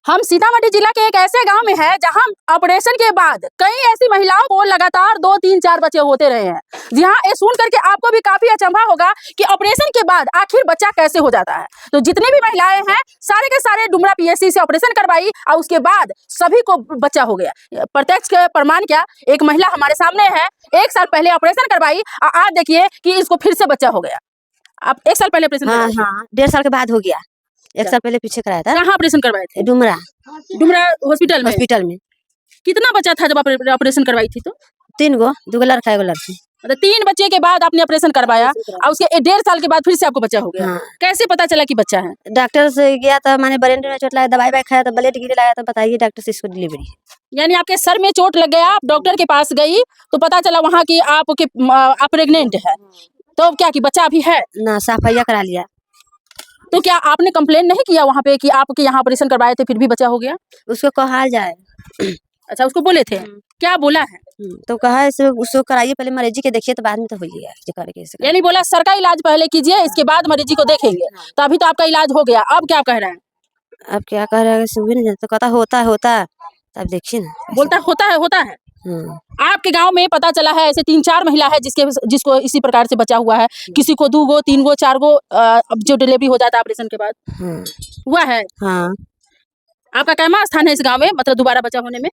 हम सीतामढ़ी जिला के एक ऐसे गांव में है जहां ऑपरेशन के बाद कई ऐसी महिलाओं को लगातार 2-3-4 बच्चे होते रहे हैं। जी हाँ, ये सुन करके आपको भी काफी अचंभा होगा कि ऑपरेशन के बाद आखिर बच्चा कैसे हो जाता है। तो जितनी भी महिलाएं हैं सारे के सारे डुमरा पीएचसी से ऑपरेशन करवाई और उसके बाद सभी को बच्चा हो गया। प्रत्यक्ष के प्रमाण क्या, एक महिला हमारे सामने है, 1 साल पहले ऑपरेशन करवाई और आज देखिए कि इसको फिर से बच्चा हो गया। आप 1 साल पहले ऑपरेशन? हाँ, 1.5 साल के बाद हो गया। 1 साल पहले पीछे कराया था। कहाँ ऑपरेशन करवाए थे? डुमरा हॉस्पिटल में। कितना बच्चा था जब ऑपरेशन करवाई थी? तो 3 गो, 2 लड़का 1 लड़की। मतलब 3 बच्चे के बाद आपने ऑपरेशन करवाया और उसके 1.5 साल के बाद फिर से आपको बच्चा हो गया। हाँ। कैसे पता चला कि बच्चा है? डॉक्टर से गया था, मैंने ब्रेन में चोट लगा, दवाई खाया था, ब्लड गिरे लगा था, बताइए डॉक्टर से इसको डिलीवरी। यानी आपके सर में चोट लग गया, आप डॉक्टर के पास गई तो पता चला वहाँ की आप प्रेग्नेंट है। तो क्या कि बच्चा अभी है ना, सफाइया करा लिया। तो क्या आपने कंप्लेन नहीं किया वहाँ पे कि आपके यहाँ ऑपरेशन करवाए थे फिर भी बच्चा हो गया? उसको कहा जाए। अच्छा, उसको बोले थे, क्या बोला है? तो कहा उसको कराइए, पहले मरीजी के देखिए तो बाद में तो होइएगा। यानी बोला सर का इलाज पहले कीजिए, इसके बाद मरीजी को देखेंगे। तो अभी तो आपका इलाज हो गया, अब क्या कह रहे हैं? अब क्या कह रहा है, सुबह नहीं तो कहता होता है। अब देखिए ना, बोलता होता है। आपके गांव में पता चला है ऐसे 3-4 महिला है जिसको इसी प्रकार से बचा हुआ है। किसी को 2 गो 3 गो 4 गो जो डिलीवरी हो जाता है ऑपरेशन के बाद हुआ है। हाँ। आपका कैमा स्थान है इस गांव में, मतलब दोबारा बचा होने में?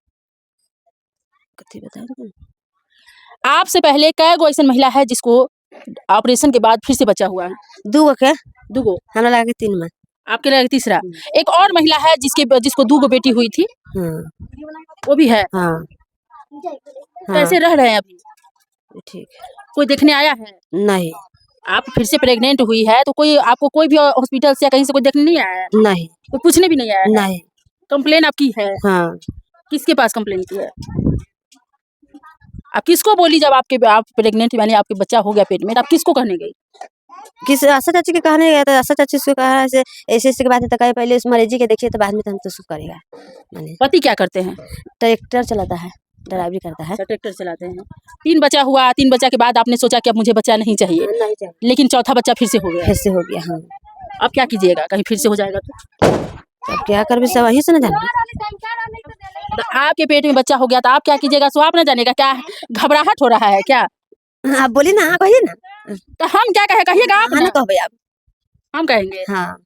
आपसे पहले कै गो ऐसी महिला है जिसको ऑपरेशन के बाद फिर से बचा हुआ है? 2 गो। क्या 2 गो? हमें लगा 3 में। आपके लगे तीसरा। एक और महिला है जिसको 2 गो बेटी हुई थी, वो भी है। हाँ। कैसे रह रहे हैं अभी? ठीक है। कोई देखने आया है? नहीं। आप फिर से प्रेग्नेंट हुई है तो कोई भी हॉस्पिटल से या कहीं से कोई देखने नहीं आया है? नहीं। कोई पूछने भी नहीं आया है? नहीं। कंप्लेन आपकी है? हाँ। किसके पास कंप्लेन की है? आप किसको बोली जब आप प्रेग्नेंट यानी आपके बच्चा हो गया पेट में, आप किसको कहने गई? किस आशा चाची के कहने गया था। आशा चाची उसको कहा ऐसे के बाद तो कहे पहले उस मरीजी के देखिए तो बाद में तो हम तो उसको करेगा। माने पति क्या करते हैं? ट्रैक्टर चलाता है, ड्राइवरी करता है। ट्रैक्टर चलाते हैं। 3 बच्चा हुआ, 3 बच्चा के बाद आपने सोचा कि अब मुझे बच्चा नहीं चाहिए, लेकिन चौथा बच्चा फिर से हो गया। हाँ। अब क्या कीजिएगा, कहीं फिर से हो जाएगा तो? अब क्या कर भी सब वहीं से न जाने। आपके पेट में बच्चा हो गया तो आप क्या कीजिएगा सो आप न जानेगा? क्या घबराहट हो रहा है क्या? आप बोली ना, कहिए ना। तो हम क्या कहे, कहिएगा आप ना। कहबे आप। हम कहेंगे। हाँ।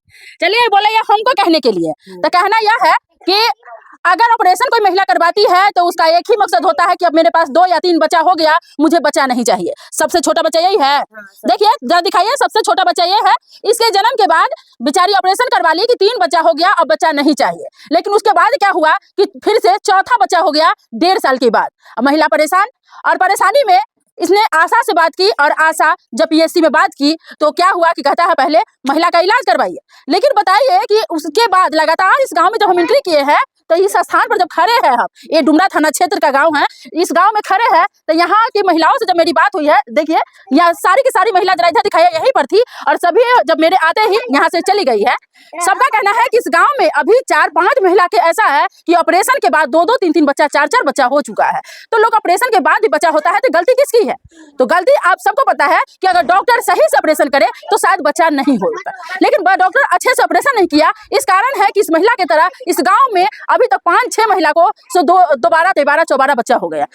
चलिए, बोले ये हमको कहने के लिए। तो कहना यह है कि अगर ऑपरेशन कोई महिला करवाती है तो उसका एक ही मकसद होता है कि अब मेरे पास 2 या 3 बच्चा हो गया, मुझे बच्चा नहीं चाहिए। सबसे छोटा बच्चा यही है। देखिए जरा दिखाइए, सबसे छोटा बच्चा ये है। इसके जन्म के बाद बेचारी ऑपरेशन करवा ली कि 3 बच्चा हो गया, अब बच्चा नहीं चाहिए। लेकिन उसके बाद क्या हुआ कि फिर से चौथा बच्चा हो गया 1.5 साल के बाद। महिला परेशान, और परेशानी में इसने आशा से बात की, और आशा जब पीएचसी में बात की तो क्या हुआ कि कहता है पहले महिला का इलाज करवाइए। लेकिन बताइए कि उसके बाद लगातार इस गांव में जब हम एंट्री किए हैं तो इस स्थान पर जब खड़े हैं हम, ये डुमरा थाना क्षेत्र का गांव है, इस गांव में खड़े हैं तो यहाँ की महिलाओं से जब मेरी बात हुई है, देखिए यहाँ सारी की सारी महिला जरा इधर दिखाइए, यहीं पर थी, और सभी जब मेरे आते ही यहाँ से चली गई है। सबका कहना है कि इस गांव में अभी 4-5 महिला के ऐसा है कि ऑपरेशन के बाद 2-2 3-3 बच्चा, 4-4 बच्चा हो चुका है। तो लोग ऑपरेशन के बाद भी बच्चा होता है तो गलती किसकी है? तो गलती आप सबको पता है कि अगर डॉक्टर सही से ऑपरेशन करे तो शायद बच्चा नहीं होता, लेकिन डॉक्टर अच्छे से ऑपरेशन नहीं किया। इस कारण है कि इस महिला की तरह इस गांव में अभी तक 5-6 महिला को 12, 13, 14 बच्चा हो गया।